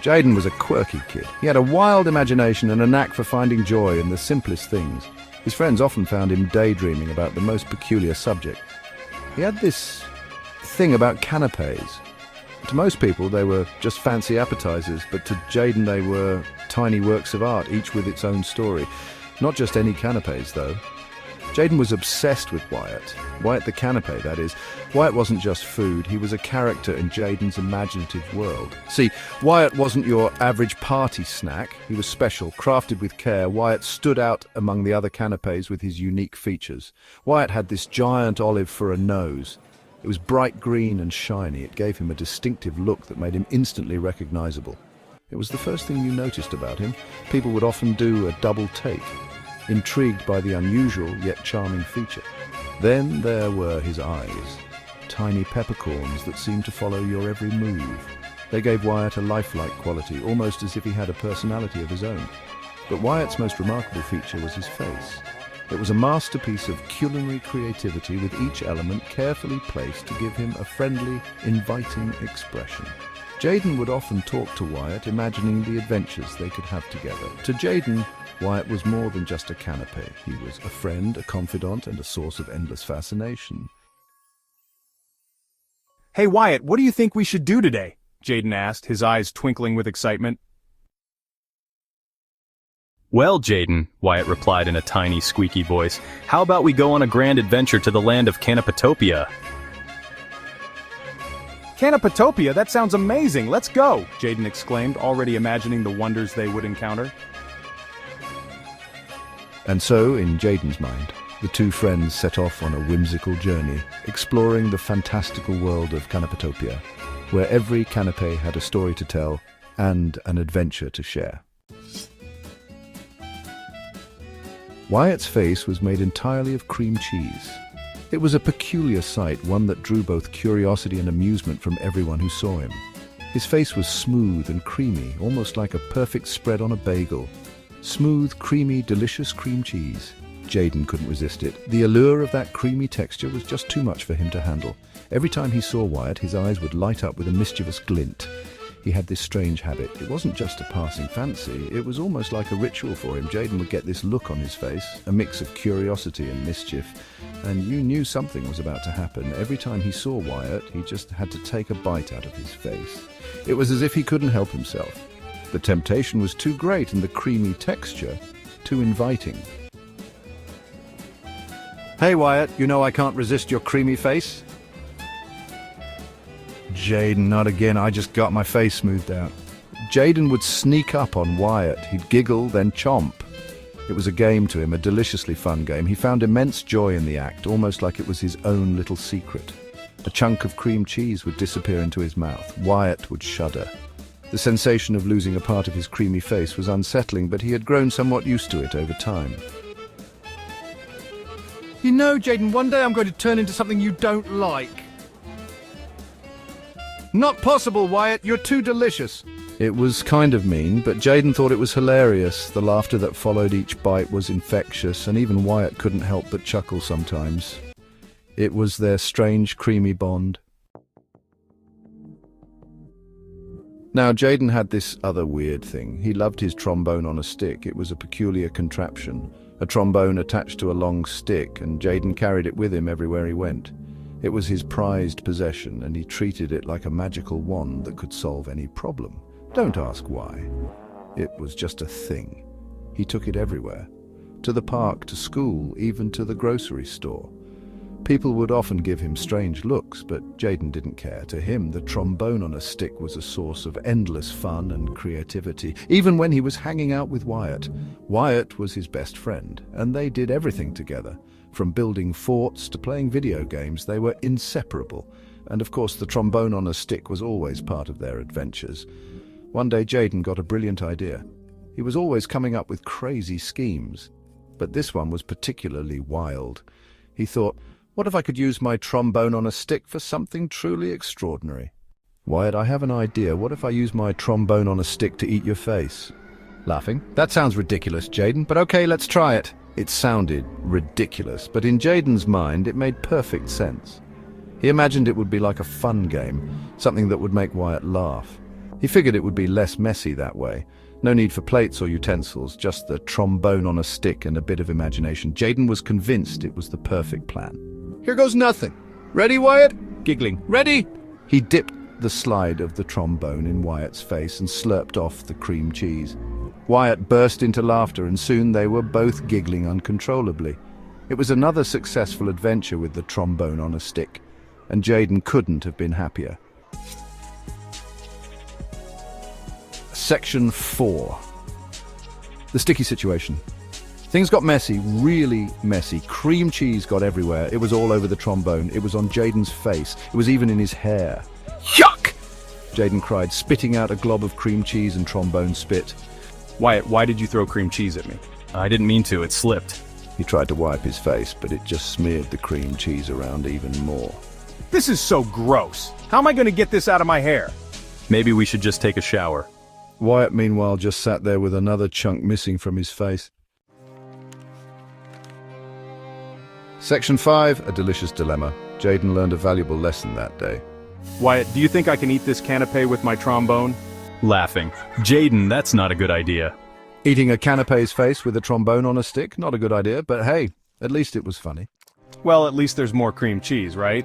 Jaden was a quirky kid. He had a wild imagination and a knack for finding joy in the simplest things. His friends often found him daydreaming about the most peculiar subjects. He had this thing about canapes. To most people, they were just fancy appetizers, but to Jaden they were tiny works of art, each with its own story. Not just any canapes, though. Jaden was obsessed with Wyatt. Wyatt the Canape, that is. Wyatt wasn't just food, he was a character in Jaden's imaginative world. See, Wyatt wasn't your average party snack. He was special, crafted with care. Wyatt stood out among the other canapes with his unique features. Wyatt had this giant olive for a nose. It was bright green and shiny. It gave him a distinctive look that made him instantly recognizable. It was the first thing you noticed about him. People would often do a double take, intrigued by the unusual yet charming feature. Then there were his eyes, tiny peppercorns that seemed to follow your every move. They gave Wyatt a lifelike quality, almost as if he had a personality of his own. But Wyatt's most remarkable feature was his face. It was a masterpiece of culinary creativity, with each element carefully placed to give him a friendly, inviting expression. Jaden would often talk to Wyatt, imagining the adventures they could have together. To Jaden, Wyatt was more than just a canape. He was a friend, a confidant, and a source of endless fascination. "Hey Wyatt, what do you think we should do today?" Jaden asked, his eyes twinkling with excitement. "Well, Jaden," Wyatt replied in a tiny, squeaky voice, "how about we go on a grand adventure to the land of Canapetopia?" "Canapetopia? That sounds amazing! Let's go!" Jaden exclaimed, already imagining the wonders they would encounter. And so, in Jaden's mind, the two friends set off on a whimsical journey, exploring the fantastical world of Canapetopia, where every canape had a story to tell and an adventure to share. Wyatt's face was made entirely of cream cheese. It was a peculiar sight, one that drew both curiosity and amusement from everyone who saw him. His face was smooth and creamy, almost like a perfect spread on a bagel. Smooth, creamy, delicious cream cheese. Jaden couldn't resist it. The allure of that creamy texture was just too much for him to handle. Every time he saw Wyatt, his eyes would light up with a mischievous glint. He had this strange habit. It wasn't just a passing fancy, it was almost like a ritual for him. Jaden would get this look on his face, a mix of curiosity and mischief, and you knew something was about to happen. Every time he saw Wyatt, he just had to take a bite out of his face. It was as if he couldn't help himself. The temptation was too great and the creamy texture too inviting. "Hey Wyatt, you know I can't resist your creamy face." "Jaden, not again, I just got my face smoothed out." Jaden would sneak up on Wyatt. He'd giggle, then chomp. It was a game to him, a deliciously fun game. He found immense joy in the act, almost like it was his own little secret. A chunk of cream cheese would disappear into his mouth. Wyatt would shudder. The sensation of losing a part of his creamy face was unsettling, but he had grown somewhat used to it over time. "You know, Jaden, one day I'm going to turn into something you don't like." "Not possible, Wyatt, you're too delicious." It was kind of mean, but Jaden thought it was hilarious. The laughter that followed each bite was infectious, and even Wyatt couldn't help but chuckle sometimes. It was their strange, creamy bond. Now, Jaden had this other weird thing. He loved his trombone on a stick. It was a peculiar contraption, a trombone attached to a long stick, and Jaden carried it with him everywhere he went. It was his prized possession, and he treated it like a magical wand that could solve any problem. Don't ask why. It was just a thing. He took it everywhere. To the park, to school, even to the grocery store. People would often give him strange looks, but Jaden didn't care. To him, the trombone on a stick was a source of endless fun and creativity, even when he was hanging out with Wyatt. Wyatt was his best friend, and they did everything together. From building forts to playing video games, they were inseparable. And of course, the trombone on a stick was always part of their adventures. One day, Jaden got a brilliant idea. He was always coming up with crazy schemes, but this one was particularly wild. He thought, what if I could use my trombone on a stick for something truly extraordinary? "Wyatt, I have an idea. What if I use my trombone on a stick to eat your face?" Laughing. "That sounds ridiculous, Jaden, but okay, let's try it." It sounded ridiculous, but in Jaden's mind it made perfect sense. He imagined it would be like a fun game, something that would make Wyatt laugh. He figured it would be less messy that way. No need for plates or utensils, just the trombone on a stick and a bit of imagination. Jaden was convinced it was the perfect plan. Here goes nothing. Ready, Wyatt? Giggling. Ready? He dipped the slide of the trombone in Wyatt's face and slurped off the cream cheese. Wyatt burst into laughter, and soon they were both giggling uncontrollably. It was another successful adventure with the trombone on a stick, and Jaden couldn't have been happier. Section 4. The sticky situation. Things got messy, really messy. Cream cheese got everywhere. It was all over the trombone. It was on Jaden's face. It was even in his hair. Yuck! Jaden cried, spitting out a glob of cream cheese and trombone spit. Wyatt, why did you throw cream cheese at me? I didn't mean to, it slipped. He tried to wipe his face, but it just smeared the cream cheese around even more. This is so gross. How am I going to get this out of my hair? Maybe we should just take a shower. Wyatt, meanwhile, just sat there with another chunk missing from his face. Section 5, a delicious dilemma. Jaden learned a valuable lesson that day. Wyatt, do you think I can eat this canape with my trombone? Laughing. Jaden, that's not a good idea. Eating a canape's face with a trombone on a stick? Not a good idea, but hey, at least it was funny. Well, at least there's more cream cheese, right?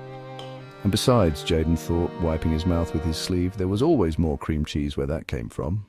And besides, Jaden thought, wiping his mouth with his sleeve, there was always more cream cheese where that came from.